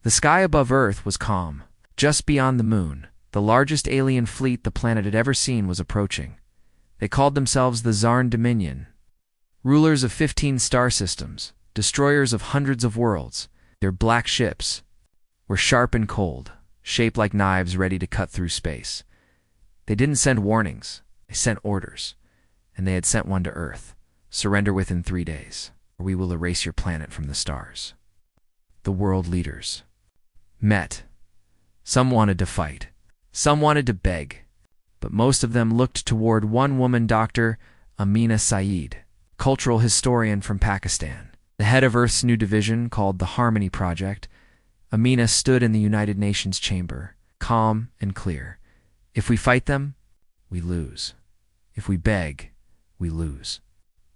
The sky above Earth was calm. Just beyond the moon, the largest alien fleet the planet had ever seen was approaching. They called themselves the Zarn Dominion, rulers of 15 star systems, destroyers of hundreds of worlds. Their black ships were sharp and cold, shaped like knives ready to cut through space. They didn't send warnings, they sent orders. And they had sent one to Earth. Surrender within 3 days, or we will erase your planet from the stars. The world leaders met. Some wanted to fight. Some wanted to beg. But most of them looked toward one woman, Dr. Amina Saeed, cultural historian from Pakistan. The head of Earth's new division called the Harmony Project. Amina stood in the United Nations chamber, calm and clear. If we fight them, we lose. If we beg, we lose.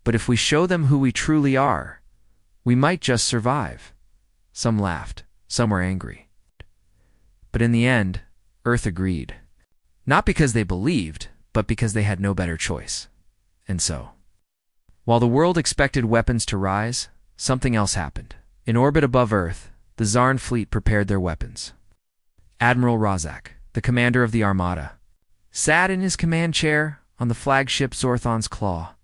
But if we show them who we truly are, we might just survive. Some laughed, some were angry. But in the end, Earth agreed. Not because they believed, but because they had no better choice. And so, while the world expected weapons to rise, something else happened. In orbit above Earth, the Zarn fleet prepared their weapons. Admiral Razak, the commander of the Armada, sat in his command chair on the flagship Zorthon's Claw.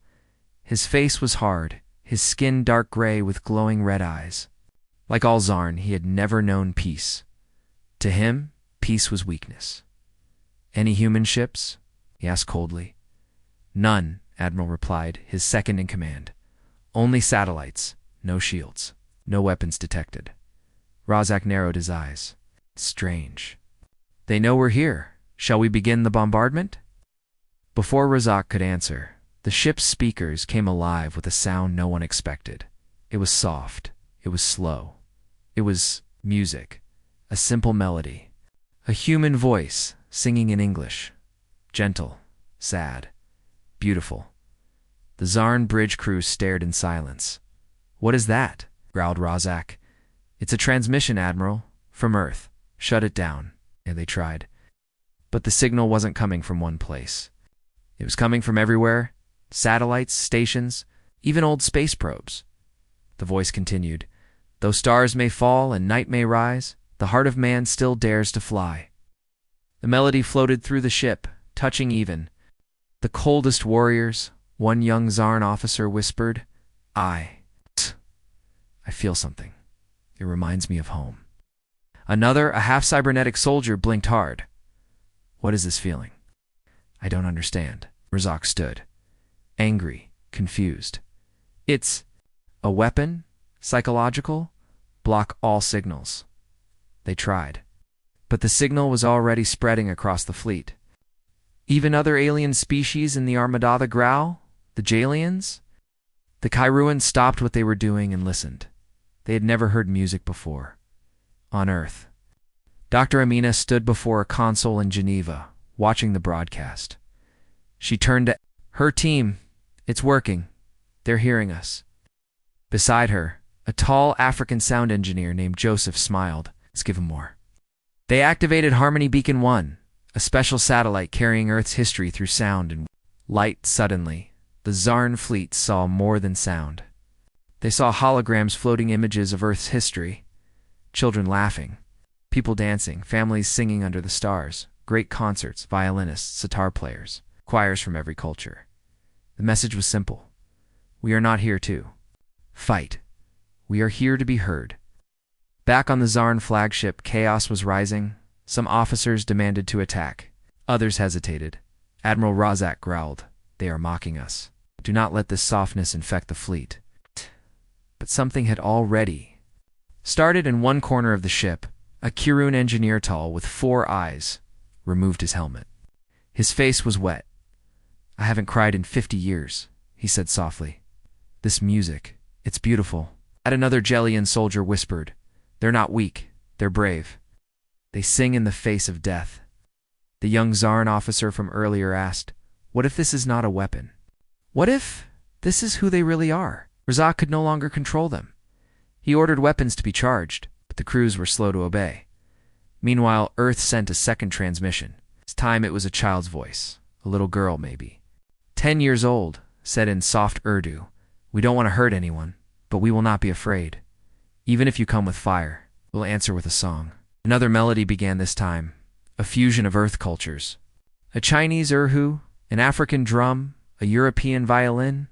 His face was hard, his skin dark gray with glowing red eyes. Like all Zarn, he had never known peace. To him, peace was weakness. "Any human ships?" he asked coldly. "None," Admiral replied, his second in command. "Only satellites, no shields, no weapons detected." Razak narrowed his eyes. "Strange. They know we're here. Shall we begin the bombardment?" Before Razak could answer, the ship's speakers came alive with a sound no one expected. It was soft. It was slow. It was music, a simple melody. A human voice singing in English. Gentle, sad, beautiful. The Zarn bridge crew stared in silence. "What is that?" growled Razak. "It's a transmission, Admiral, from Earth. Shut it down." And they tried. But the signal wasn't coming from one place. It was coming from everywhere. Satellites, stations, even old space probes. The voice continued. "Though stars may fall and night may rise, the heart of man still dares to fly." The melody floated through the ship, touching even the coldest warriors. One young Zarn officer whispered, I feel something. It reminds me of home." Another, a half-cybernetic soldier, blinked hard. "What is this feeling?" "I don't understand." Razak stood, angry, confused. "It's a weapon, psychological, block all signals." They tried. But the signal was already spreading across the fleet. Even other alien species in the Armada, the Growl, the Jalians. The Kairuans stopped what they were doing and listened. They had never heard music before. On Earth, Dr. Amina stood before a console in Geneva, watching the broadcast. She turned to her team. "It's working. They're hearing us." Beside her, a tall African sound engineer named Joseph smiled. "Let's give him more." They activated Harmony Beacon 1, a special satellite carrying Earth's history through sound and light. Suddenly, the Zarn fleet saw more than sound. They saw holograms floating images of Earth's history, children laughing, people dancing, families singing under the stars, great concerts, violinists, sitar players, choirs from every culture. The message was simple. We are not here to fight. We are here to be heard. Back on the Zarn flagship, chaos was rising. Some officers demanded to attack. Others hesitated. Admiral Razak growled, "They are mocking us. Do not let this softness infect the fleet." But something had already started. In one corner of the ship. A Kirun engineer, tall, with 4 eyes, removed his helmet. His face was wet. "I haven't cried in 50 years, he said softly. "This music, it's beautiful." At another Jelian soldier whispered, "They're not weak, they're brave. They sing in the face of death." The young Zarn officer from earlier asked, "What if this is not a weapon? What if this is who they really are?" Razak could no longer control them. He ordered weapons to be charged, but the crews were slow to obey. Meanwhile, Earth sent a second transmission. This time it was a child's voice, a little girl maybe. 10 years old, said in soft Urdu, "We don't want to hurt anyone, but we will not be afraid. Even if you come with fire, We'll answer with a song. Another melody began this time, a fusion of Earth cultures. A Chinese erhu, an African drum, a European violin,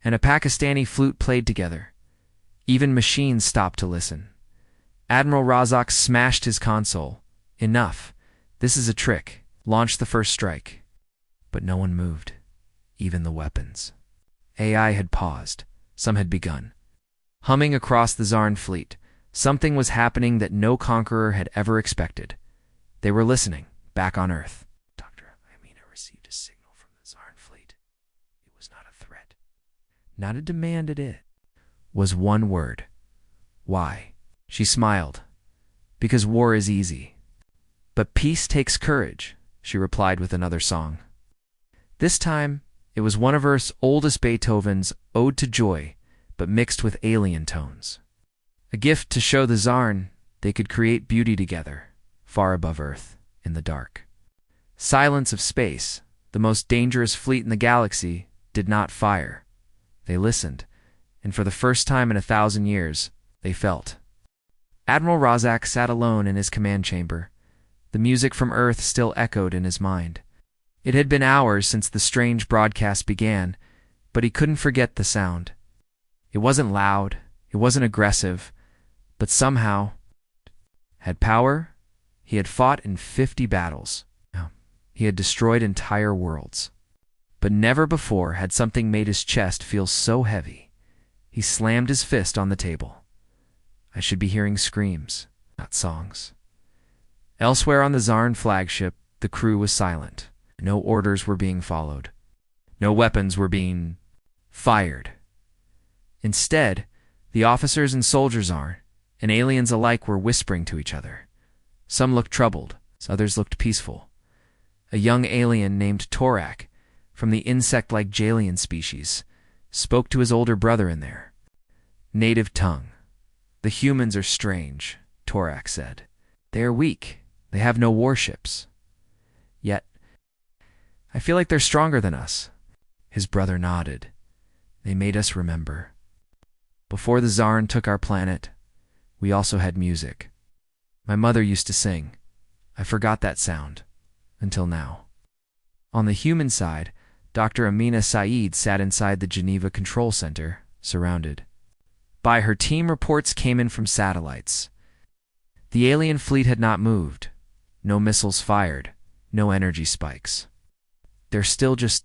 and a Pakistani flute played together. Even machines stopped to listen. Admiral Razak smashed his console. Enough. This is a trick. Launched the first strike. But no one moved. Even the weapons. AI had paused. Some had begun. Humming across the Zarn fleet, something was happening that no conqueror had ever expected. They were listening, back on Earth. Dr. Amina received a signal from the Zarn fleet. It was not a threat. Not a demand at it. Was one word. Why? She smiled. Because war is easy. But peace takes courage, she replied with another song. This time, it was one of Earth's oldest Beethoven's Ode to Joy, but mixed with alien tones. A gift to show the Zarn they could create beauty together, far above Earth, in the dark. Silence of space, the most dangerous fleet in the galaxy, did not fire. They listened, and for the first time in 1,000 years, they felt. Admiral Razak sat alone in his command chamber. The music from Earth still echoed in his mind. It had been hours since the strange broadcast began, but he couldn't forget the sound. It wasn't loud, it wasn't aggressive, but somehow had power. He had fought in 50 battles. He had destroyed entire worlds. But never before had something made his chest feel so heavy. He slammed his fist on the table. I should be hearing screams, not songs. Elsewhere on the Zarn flagship, the crew was silent. No orders were being followed. No weapons were being fired. Instead, the officers and soldiers and aliens alike were whispering to each other. Some looked troubled, others looked peaceful. A young alien named Torak, from the insect-like Jalian species, spoke to his older brother in their native tongue. The humans are strange, Torak said. They are weak. They have no warships. Yet, I feel like they're stronger than us. His brother nodded. They made us remember. Before the Zarn took our planet, we also had music. My mother used to sing. I forgot that sound, until now. On the human side, Dr. Amina Saeed sat inside the Geneva Control Center, surrounded. By her team, reports came in from satellites. The alien fleet had not moved. No missiles fired. No energy spikes. They're still just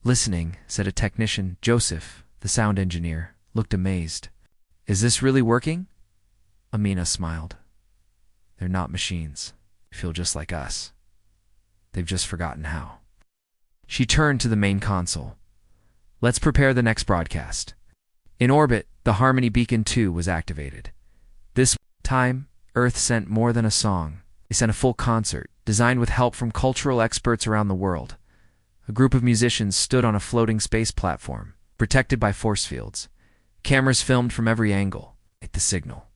listening, said a technician. Joseph, the sound engineer, looked amazed. Is this really working? Amina smiled. They're not machines. They feel just like us. They've just forgotten how. She turned to the main console. Let's prepare the next broadcast. In orbit, the Harmony Beacon 2 was activated. This time, Earth sent more than a song. They sent a full concert, designed with help from cultural experts around the world. A group of musicians stood on a floating space platform, protected by force fields. Cameras filmed from every angle. The signal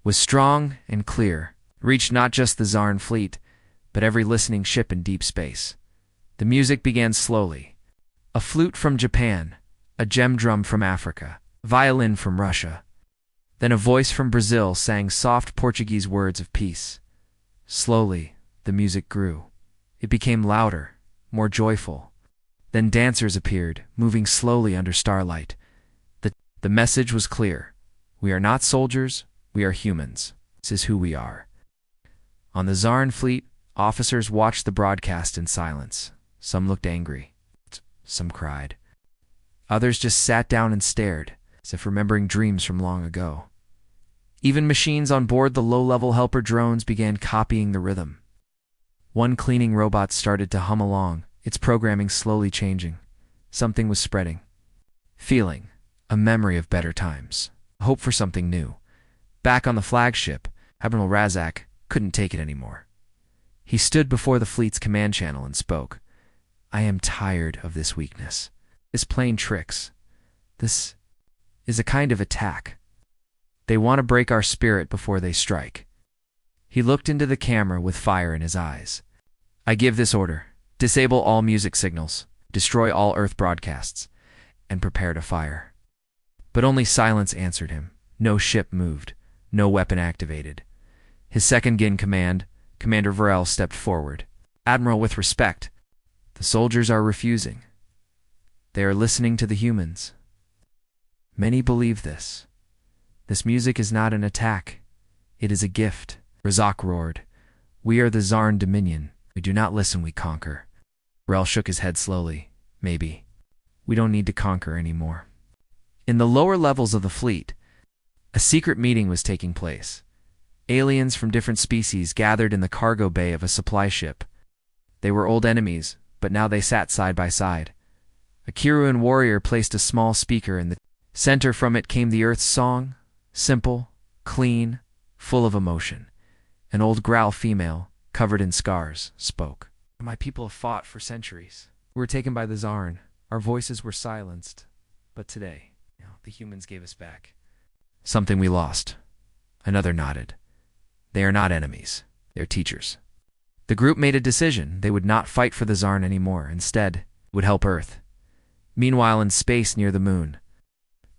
was strong and clear, reached not just the Zarn fleet, but every listening ship in deep space. The music began slowly. A flute from Japan, a gem drum from Africa, a violin from Russia. Then a voice from Brazil sang soft Portuguese words of peace. Slowly, the music grew. It became louder, more joyful. Then dancers appeared, moving slowly under starlight. The message was clear. We are not soldiers, we are humans. This is who we are. On the Zarn fleet, officers watched the broadcast in silence. Some looked angry. Some cried. Others just sat down and stared, as if remembering dreams from long ago. Even machines on board the low-level helper drones began copying the rhythm. One cleaning robot started to hum along, its programming slowly changing. Something was spreading. Feeling, a memory of better times, hope for something new. Back on the flagship, Admiral Razak couldn't take it anymore. He stood before the fleet's command channel and spoke. I am tired of this weakness. This playing tricks. This is a kind of attack. They want to break our spirit before they strike. He looked into the camera with fire in his eyes. I give this order. Disable all music signals, destroy all Earth broadcasts, and prepare to fire. But only silence answered him. No ship moved. No weapon activated. His second-in-command, Commander Varel, stepped forward. "Admiral, with respect, the soldiers are refusing. They are listening to the humans. Many believe this. This music is not an attack. It is a gift." Razak roared. "We are the Zarn Dominion. We do not listen, we conquer." Varel shook his head slowly. "Maybe. We don't need to conquer anymore." In the lower levels of the fleet, a secret meeting was taking place. Aliens from different species gathered in the cargo bay of a supply ship. They were old enemies, but now they sat side by side. A Kiruan warrior placed a small speaker in the center. From it came the Earth's song, simple, clean, full of emotion. An old Growl female, covered in scars, spoke. "My people have fought for centuries. We were taken by the Zarn. Our voices were silenced. But today, the humans gave us back something we lost." Another nodded. "They are not enemies. They're teachers." The group made a decision. They would not fight for the Zarn anymore. Instead, would help Earth. Meanwhile, in space near the moon,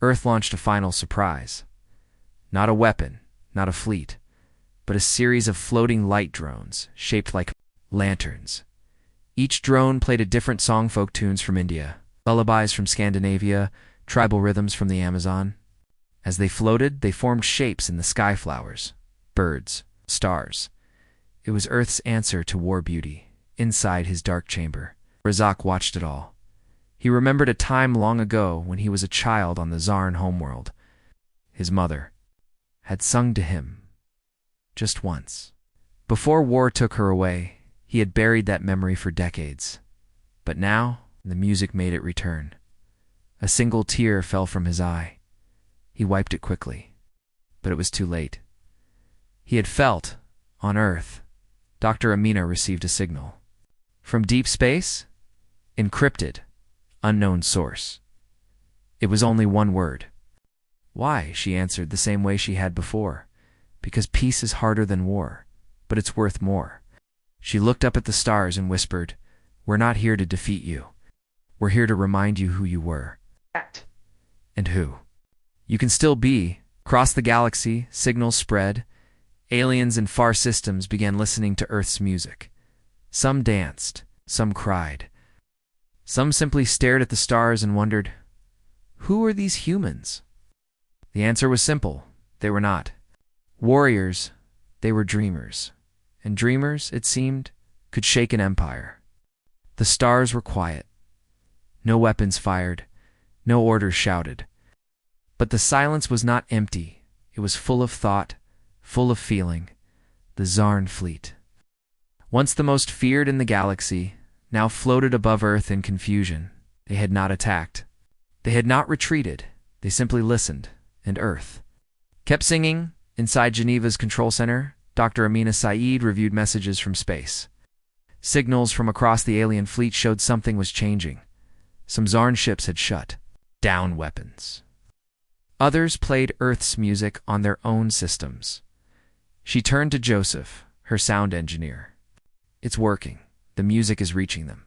Earth launched a final surprise. Not a weapon, not a fleet, but a series of floating light drones shaped like lanterns. Each drone played a different song, folk tunes from India, lullabies from Scandinavia, tribal rhythms from the Amazon. As they floated, they formed shapes in the sky: flowers, birds, stars. It was Earth's answer to war beauty. Inside his dark chamber, Razak watched it all. He remembered a time long ago when he was a child on the Zarn homeworld. His mother had sung to him just once. Before war took her away, he had buried that memory for decades. But now, the music made it return. A single tear fell from his eye. He wiped it quickly, but it was too late. He had felt, on Earth, Dr. Amina received a signal. From deep space? Encrypted. Unknown source. It was only one word. "Why?" she answered the same way she had before. "Because peace is harder than war, but it's worth more." She looked up at the stars and whispered, "We're not here to defeat you. We're here to remind you who you were. And who you can still be." Across the galaxy, signals spread. Aliens in far systems began listening to Earth's music. Some danced, some cried. Some simply stared at the stars and wondered, who are these humans? The answer was simple. They were not warriors, they were dreamers. And dreamers, it seemed, could shake an empire. The stars were quiet. No weapons fired, no orders shouted. But the silence was not empty. It was full of thought, full of feeling. The Zarn fleet, once the most feared in the galaxy, now floated above Earth in confusion. They had not attacked. They had not retreated. They simply listened, and Earth kept singing. Inside Geneva's control center, Dr. Amina Saeed reviewed messages from space. Signals from across the alien fleet showed something was changing. Some Zarn ships had shut down weapons. Others played Earth's music on their own systems. She turned to Joseph, her sound engineer. "It's working. The music is reaching them."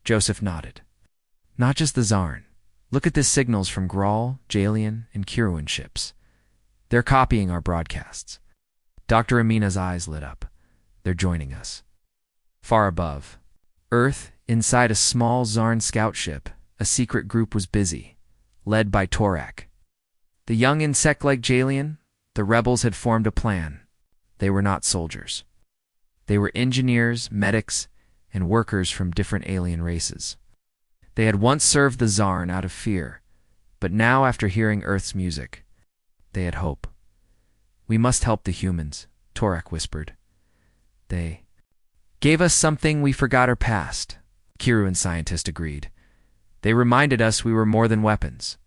Joseph nodded. "Not just the Zarn. Look at the signals from Grawl, Jalian, and Kiruan ships. They're copying our broadcasts." Dr. Amina's eyes lit up. "They're joining us." Far above Earth, inside a small Zarn scout ship, a secret group was busy, led by Torak. The young insect-like Jalian, the rebels had formed a plan. They were not soldiers. They were engineers, medics, and workers from different alien races. They had once served the Zarn out of fear, but now, after hearing Earth's music, they had hope. "We must help the humans," Torak whispered. "They gave us something we forgot our past," Kiruan scientist agreed. "They reminded us we were more than weapons."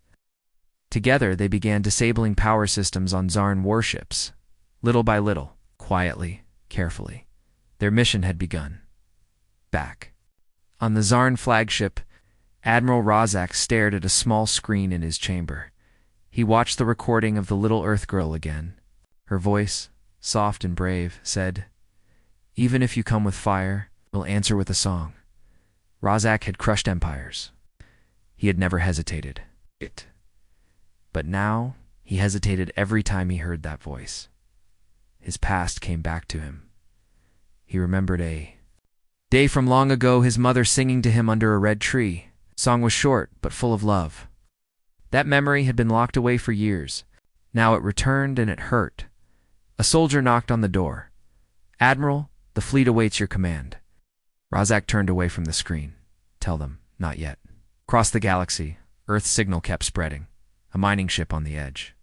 Together, they began disabling power systems on Zarn warships. Little by little, quietly, carefully, their mission had begun. Back on the Zarn flagship, Admiral Razak stared at a small screen in his chamber. He watched the recording of the little Earth girl again. Her voice, soft and brave, said, "Even if you come with fire, we'll answer with a song." Razak had crushed empires. He had never hesitated. But now, He hesitated every time he heard that voice. His past came back to him. He remembered a day from long ago, his mother singing to him under a red tree. The song was short, but full of love. That memory had been locked away for years. Now it returned, and it hurt. A soldier knocked on the door. "Admiral, the fleet awaits your command." Razak turned away from the screen. "Tell them, not yet." Across the galaxy, Earth's signal kept spreading. A mining ship on the edge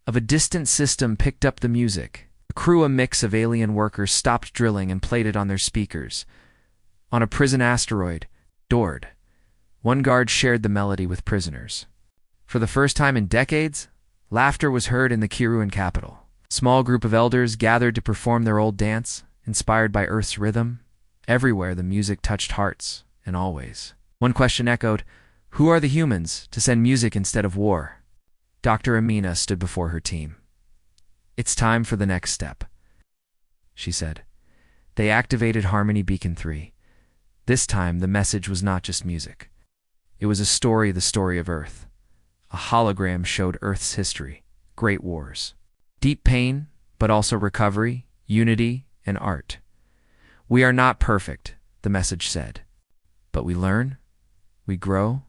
of a distant system picked up the music. The crew, a mix of alien workers, stopped drilling and played it on their speakers. On a prison asteroid, Dord, one guard shared the melody with prisoners. For the first time in decades, laughter was heard in the Kiruan capital. A small group of elders gathered to perform their old dance, inspired by Earth's rhythm. Everywhere the music touched hearts, and always. One question echoed, "Who are the humans to send music instead of war?" Dr. Amina stood before her team. "It's time for the next step," she said. They activated Harmony Beacon 3. This time, the message was not just music. It was a story, the story of Earth. A hologram showed Earth's history, great wars, deep pain, but also recovery, unity, and art. "We are not perfect," the message said, "but we learn, we grow,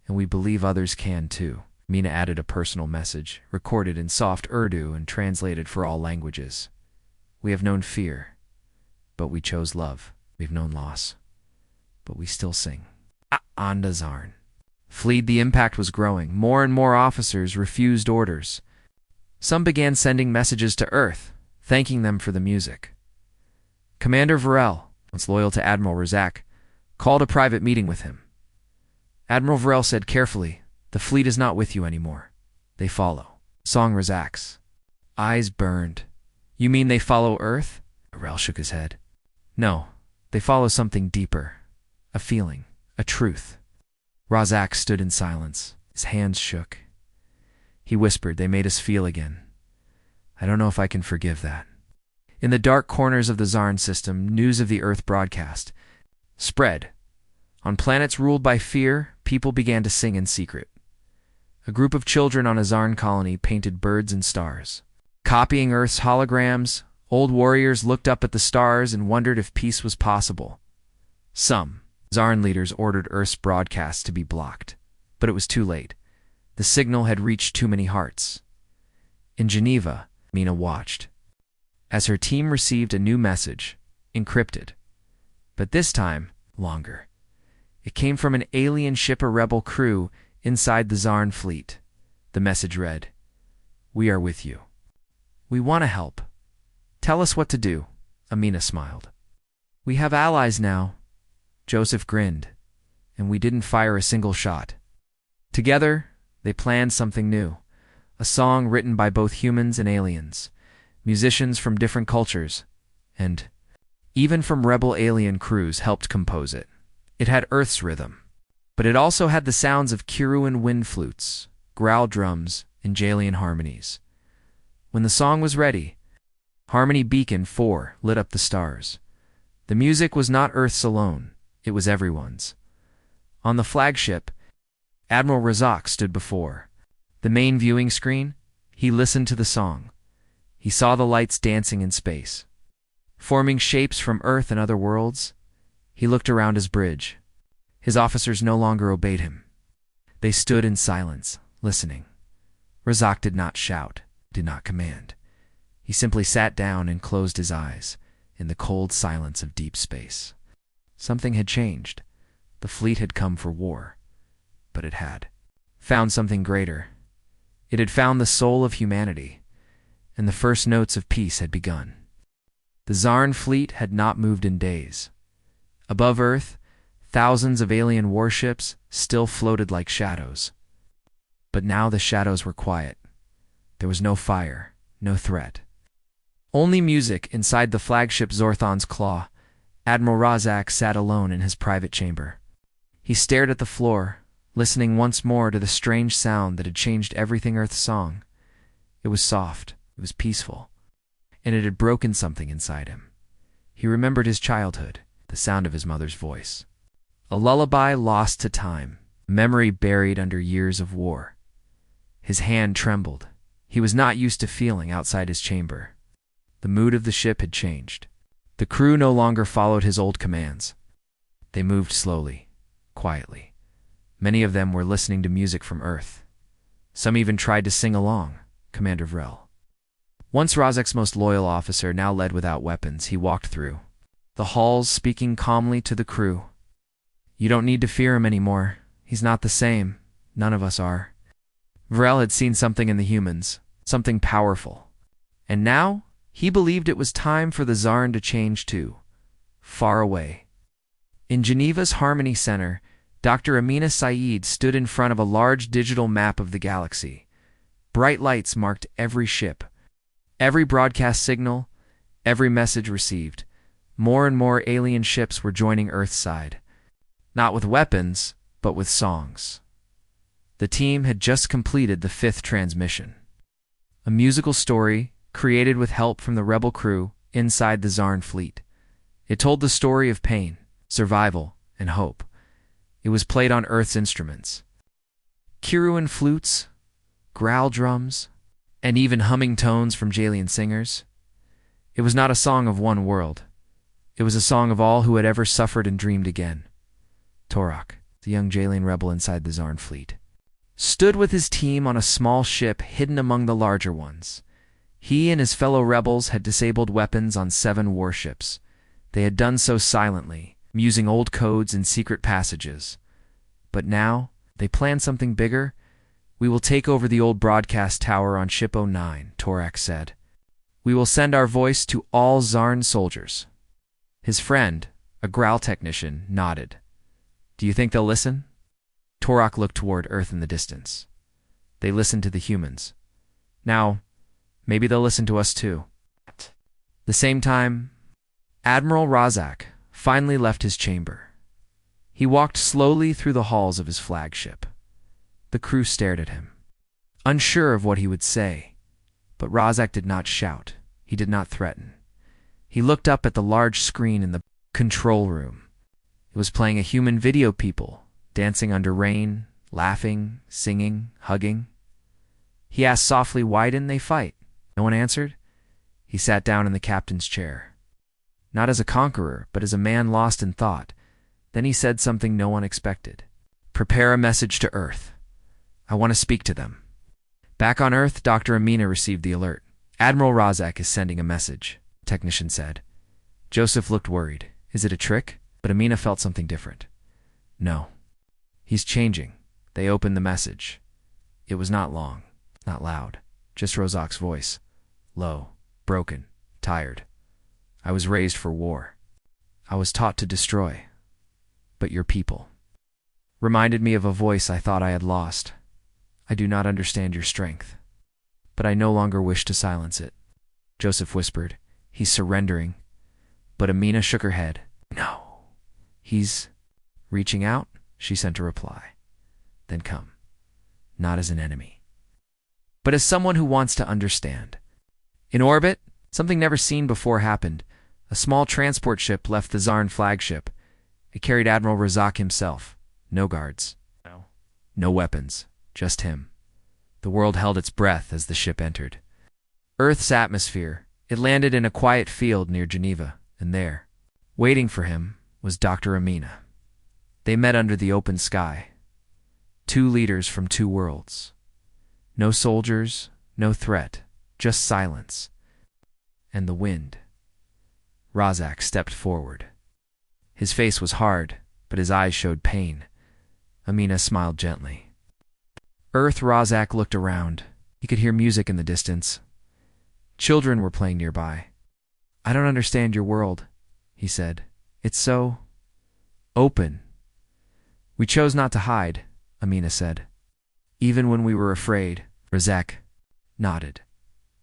and we believe others can too." Mina added a personal message, recorded in soft Urdu and translated for all languages. "We have known fear, but we chose love. We've known loss, but we still sing." Andazarn. Fleed, the impact was growing. More and more officers refused orders. Some began sending messages to Earth, thanking them for the music. Commander Varel, once loyal to Admiral Razak, called a private meeting with him. Admiral Varel said carefully, "The fleet is not with you anymore. They follow." Song Razak's eyes burned. "You mean they follow Earth?" Varel shook his head. "No, they follow something deeper. A feeling, a truth." Razak stood in silence. His hands shook. He whispered, "They made us feel again. I don't know if I can forgive that." In the dark corners of the Zarn system, news of the Earth broadcast spread. On planets ruled by fear, people began to sing in secret. A group of children on a Zarn colony painted birds and stars. Copying Earth's holograms, old warriors looked up at the stars and wondered if peace was possible. Some Zarn leaders ordered Earth's broadcasts to be blocked, but it was too late. The signal had reached too many hearts. In Geneva, Mina watched as her team received a new message, encrypted. But this time, longer. It came from an alien ship, a rebel crew inside the Zarn fleet. The message read, "We are with you. We want to help. Tell us what to do." Amina smiled. "We have allies now." Joseph grinned, "and we didn't fire a single shot." Together, they planned something new. A song written by both humans and aliens, musicians from different cultures, and even from rebel alien crews helped compose it. It had Earth's rhythm, but it also had the sounds of Kiruan wind flutes, growl drums, and Jalian harmonies. When the song was ready, Harmony Beacon 4 lit up the stars. The music was not Earth's alone, it was everyone's. On the flagship, Admiral Razak stood before the main viewing screen. He listened to the song. He saw the lights dancing in space, forming shapes from Earth and other worlds. He looked around his bridge. His officers no longer obeyed him. They stood in silence, listening. Razak did not shout, did not command. He simply sat down and closed his eyes in the cold silence of deep space. Something had changed. The fleet had come for war, but it had found something greater. It had found the soul of humanity, and the first notes of peace had begun. The Zarn fleet had not moved in days. Above Earth, thousands of alien warships still floated like shadows. But now the shadows were quiet. There was no fire, no threat. Only music inside the flagship Zorthon's claw. Admiral Razak sat alone in his private chamber. He stared at the floor, listening once more to the strange sound that had changed everything Earth's song. It was soft, it was peaceful, and it had broken something inside him. He remembered his childhood, the sound of his mother's voice. A lullaby lost to time, a memory buried under years of war. His hand trembled. He was not used to feeling outside his chamber. The mood of the ship had changed. The crew no longer followed his old commands. They moved slowly, quietly. Many of them were listening to music from Earth. Some even tried to sing along, Commander Vrel. Once Rozek's most loyal officer now led without weapons, he walked through the halls, speaking calmly to the crew. You don't need to fear him anymore. He's not the same. None of us are. Vrel had seen something in the humans, something powerful. And now, he believed it was time for the Zarn to change too. Far away. In Geneva's Harmony Center, Dr. Amina Saeed stood in front of a large digital map of the galaxy. Bright lights marked every ship, every broadcast signal, every message received. More and more alien ships were joining Earth's side. Not with weapons, but with songs. The team had just completed the 5th transmission. A musical story created with help from the rebel crew inside the Zarn fleet. It told the story of pain, survival, and hope. It was played on Earth's instruments. Kiruan flutes, growl drums, and even humming tones from Jalian singers. It was not a song of one world. It was a song of all who had ever suffered and dreamed again. Torak, the young Jalian rebel inside the Zarn fleet, stood with his team on a small ship hidden among the larger ones. He and his fellow rebels had disabled weapons on 7 warships. They had done so silently, using old codes and secret passages. But now, they planned something bigger. We will take over the old broadcast tower on Ship 09, Torak said. We will send our voice to all Zarn soldiers. His friend, a growl technician, nodded. Do you think they'll listen? Torak looked toward Earth in the distance. They listened to the humans. Now, maybe they'll listen to us too. The same time, Admiral Rozek finally left his chamber. He walked slowly through the halls of his flagship. The crew stared at him, unsure of what he would say. But Rozek did not shout. He did not threaten. He looked up at the large screen in the control room. It was playing a human video, people dancing under rain, laughing, singing, hugging. He asked softly, why didn't they fight? No one answered. He sat down in the captain's chair. Not as a conqueror, but as a man lost in thought. Then he said something no one expected. Prepare a message to Earth. I want to speak to them. Back on Earth, Dr. Amina received the alert. Admiral Rozek is sending a message, the technician said. Joseph looked worried. Is it a trick? But Amina felt something different. No. He's changing. They opened the message. It was not long, not loud, just Rozek's voice. Low, broken, tired. I was raised for war. I was taught to destroy. But your people reminded me of a voice I thought I had lost. I do not understand your strength, but I no longer wish to silence it. Joseph whispered. He's surrendering. But Amina shook her head. No. He's reaching out, she sent a reply. Then come. Not as an enemy, but as someone who wants to understand. In orbit, something never seen before happened. A small transport ship left the Zarn flagship. It carried Admiral Rozek himself. No guards. No weapons. Just him. The world held its breath as the ship entered Earth's atmosphere. It landed in a quiet field near Geneva, and there, waiting for him, was Dr. Amina. They met under the open sky. 2 leaders from 2 worlds. No soldiers, no threat, just silence. And the wind. Rozek stepped forward. His face was hard, but his eyes showed pain. Amina smiled gently. Earth. Rozek looked around. He could hear music in the distance. Children were playing nearby. I don't understand your world, he said. It's so open. We chose not to hide, Amina said. Even when we were afraid. Rozek nodded.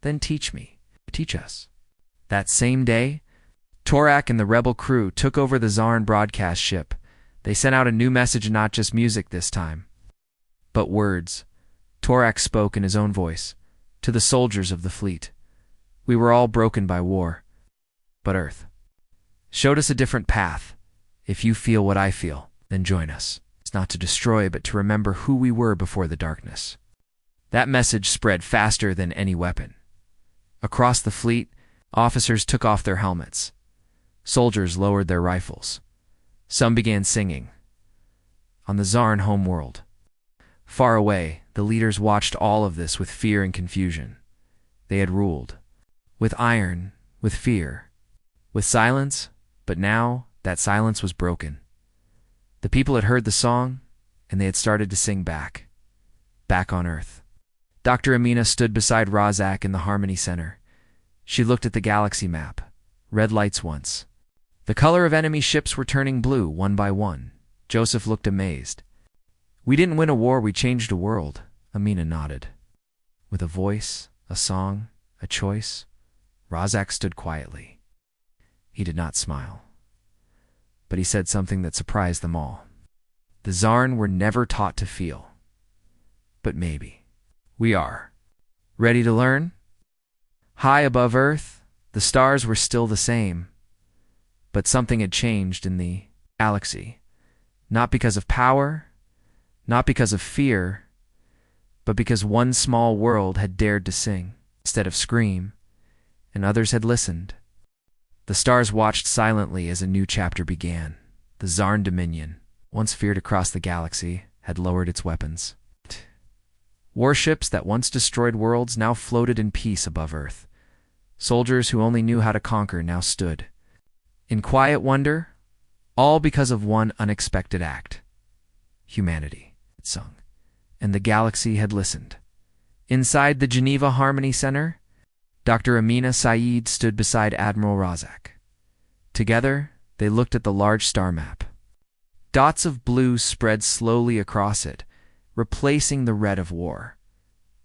Then teach me. Teach us. That same day, Torak and the rebel crew took over the Zarn broadcast ship. They sent out a new message, not just music this time, but words. Torak spoke in his own voice, to the soldiers of the fleet. We were all broken by war, but Earth showed us a different path. If you feel what I feel, then join us. It's not to destroy, but to remember who we were before the darkness. That message spread faster than any weapon. Across the fleet, officers took off their helmets. Soldiers lowered their rifles. Some began singing. On the Zarn homeworld. Far away, the leaders watched all of this with fear and confusion. They had ruled. With iron, with fear, with silence, but now that silence was broken. The people had heard the song, and they had started to sing back. Back on Earth. Dr. Amina stood beside Razak in the Harmony Center. She looked at the galaxy map. Red lights once. The color of enemy ships were turning blue one by one. Joseph looked amazed. We didn't win a war, we changed a world. Amina nodded. With a voice, a song, a choice, Razak stood quietly. He did not smile. But he said something that surprised them all. The Zarn were never taught to feel. But maybe. We are. Ready to learn? High above Earth, the stars were still the same. But something had changed in the galaxy. Not because of power, not because of fear, but because one small world had dared to sing instead of scream, and others had listened. The stars watched silently as a new chapter began. The Zarn Dominion, once feared across the galaxy, had lowered its weapons. Warships that once destroyed worlds now floated in peace above Earth. Soldiers who only knew how to conquer now stood. In quiet wonder, all because of one unexpected act. Humanity, it sung, and the galaxy had listened. Inside the Geneva Harmony Center, Dr. Amina Saeed stood beside Admiral Razak. Together, they looked at the large star map. Dots of blue spread slowly across it, replacing the red of war.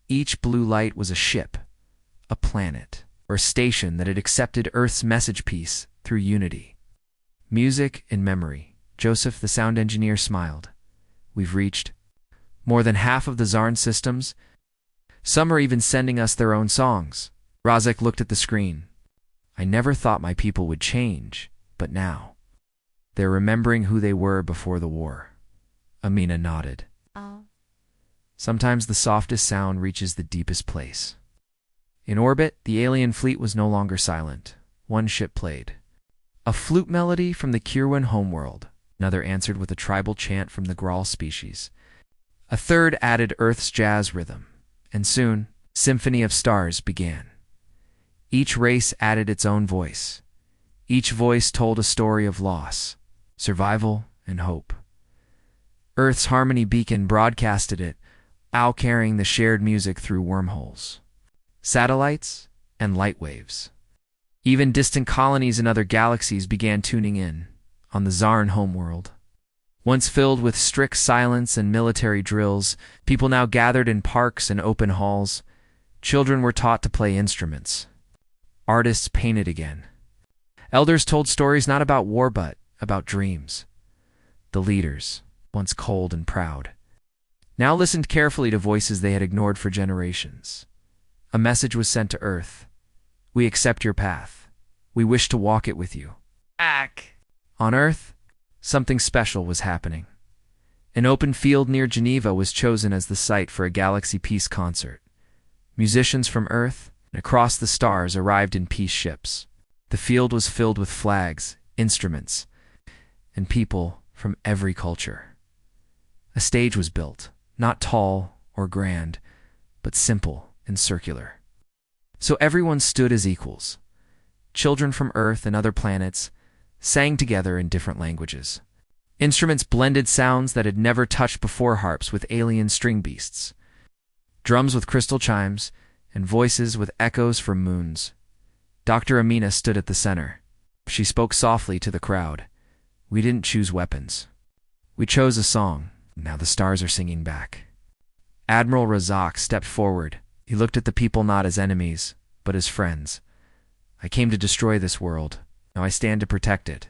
Each blue light was a ship, a planet, or a station that had accepted Earth's message piece through unity. Music in memory. Joseph, the sound engineer, smiled. We've reached more than half of the Zarn systems. Some are even sending us their own songs. Razak looked at the screen. I never thought my people would change, but now. They're remembering who they were before the war. Amina nodded. Sometimes the softest sound reaches the deepest place. In orbit, the alien fleet was no longer silent. One ship played. A flute melody from the Kirwan homeworld. Another answered with a tribal chant from the Grawl species. A third added Earth's jazz rhythm. And soon, Symphony of Stars began. Each race added its own voice. Each voice told a story of loss, survival, and hope. Earth's Harmony Beacon broadcasted it, carrying the shared music through wormholes, satellites, and light waves. Even distant colonies in other galaxies began tuning in on the Zarn homeworld. Once filled with strict silence and military drills, people now gathered in parks and open halls. Children were taught to play instruments. Artists painted again. Elders told stories not about war but about dreams. The leaders, once cold and proud, now listened carefully to voices they had ignored for generations. A message was sent to Earth. We accept your path. We wish to walk it with you. On Earth, something special was happening. An open field near Geneva was chosen as the site for a Galaxy Peace concert. Musicians from Earth and across the stars arrived in peace ships. The field was filled with flags, instruments, and people from every culture. A stage was built, not tall or grand, but simple and circular. So everyone stood as equals. Children from Earth and other planets sang together in different languages. Instruments blended sounds that had never touched before, harps with alien string beasts, drums with crystal chimes, and voices with echoes from moons. Dr. Amina stood at the center. She spoke softly to the crowd. We didn't choose weapons. We chose a song. Now the stars are singing back. Admiral Razak stepped forward. He looked at the people not as enemies, but as friends. I came to destroy this world. Now I stand to protect it.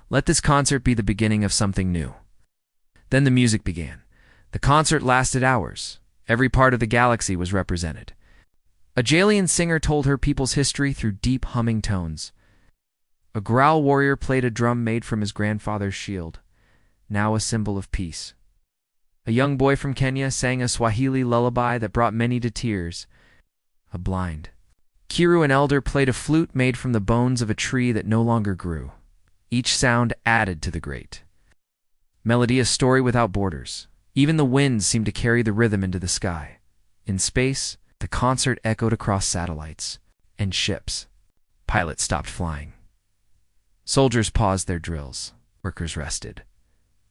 Let this concert be the beginning of something new. Then the music began. The concert lasted hours. Every part of the galaxy was represented. A Jalian singer told her people's history through deep humming tones. A Growl warrior played a drum made from his grandfather's shield, now a symbol of peace. A A young boy from Kenya sang a Swahili lullaby that brought many to tears. A blind Kiru, an elder, played a flute made from the bones of a tree that no longer grew. Each sound added to the great melody, a story without borders. Even the winds seemed to carry the rhythm into the sky. In space, the concert echoed across satellites and ships. Pilots stopped flying. Soldiers paused their drills. Workers rested.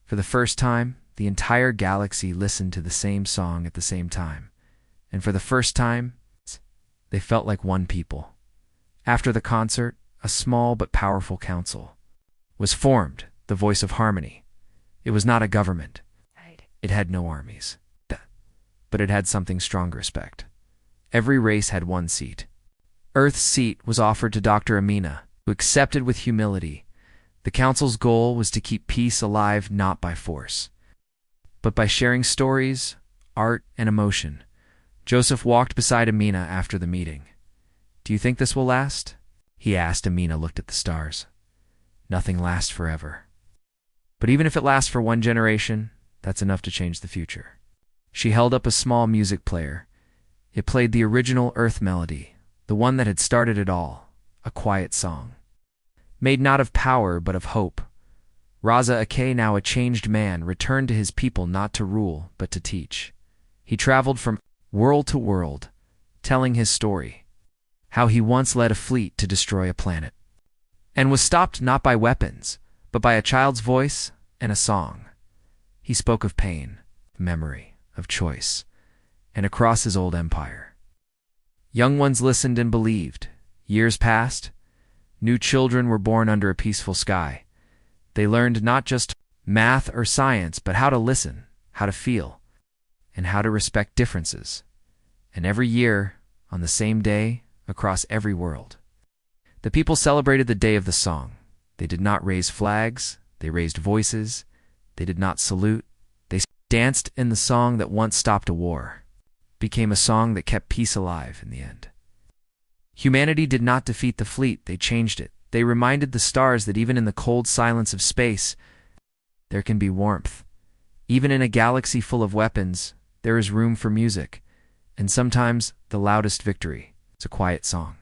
For the first time, the entire galaxy listened to the same song at the same time. And for the first time, they felt like one people. After the concert, a small but powerful council was formed, the voice of harmony. It was not a government. It had no armies. But it had something strong: respect. Every race had one seat. Earth's seat was offered to Dr. Amina, who accepted with humility. The council's goal was to keep peace alive not by force, but by sharing stories, art, and emotion. Joseph walked beside Amina after the meeting. "Do you think this will last?" he asked. Amina looked at the stars. "Nothing lasts forever. But even if it lasts for one generation, that's enough to change the future." She held up a small music player. It played the original Earth melody, the one that had started it all, a quiet song, made not of power but of hope. Raza Ake, now a changed man, returned to his people not to rule but to teach. He traveled from world to world, telling his story, how he once led a fleet to destroy a planet, and was stopped not by weapons, but by a child's voice and a song. He spoke of pain, of memory, of choice, and across his old empire. Young ones listened and believed. Years passed. New children were born under a peaceful sky. They learned not just math or science, but how to listen, how to feel, and how to respect differences. And every year, on the same day, across every world, the people celebrated the day of the song. They did not raise flags, they raised voices. They did not salute, they danced, in the song that once stopped a war became a song that kept peace alive in the end. Humanity did not defeat the fleet, they changed it. They reminded the stars that even in the cold silence of space, there can be warmth. Even in a galaxy full of weapons, there is room for music, and sometimes the loudest victory is a quiet song.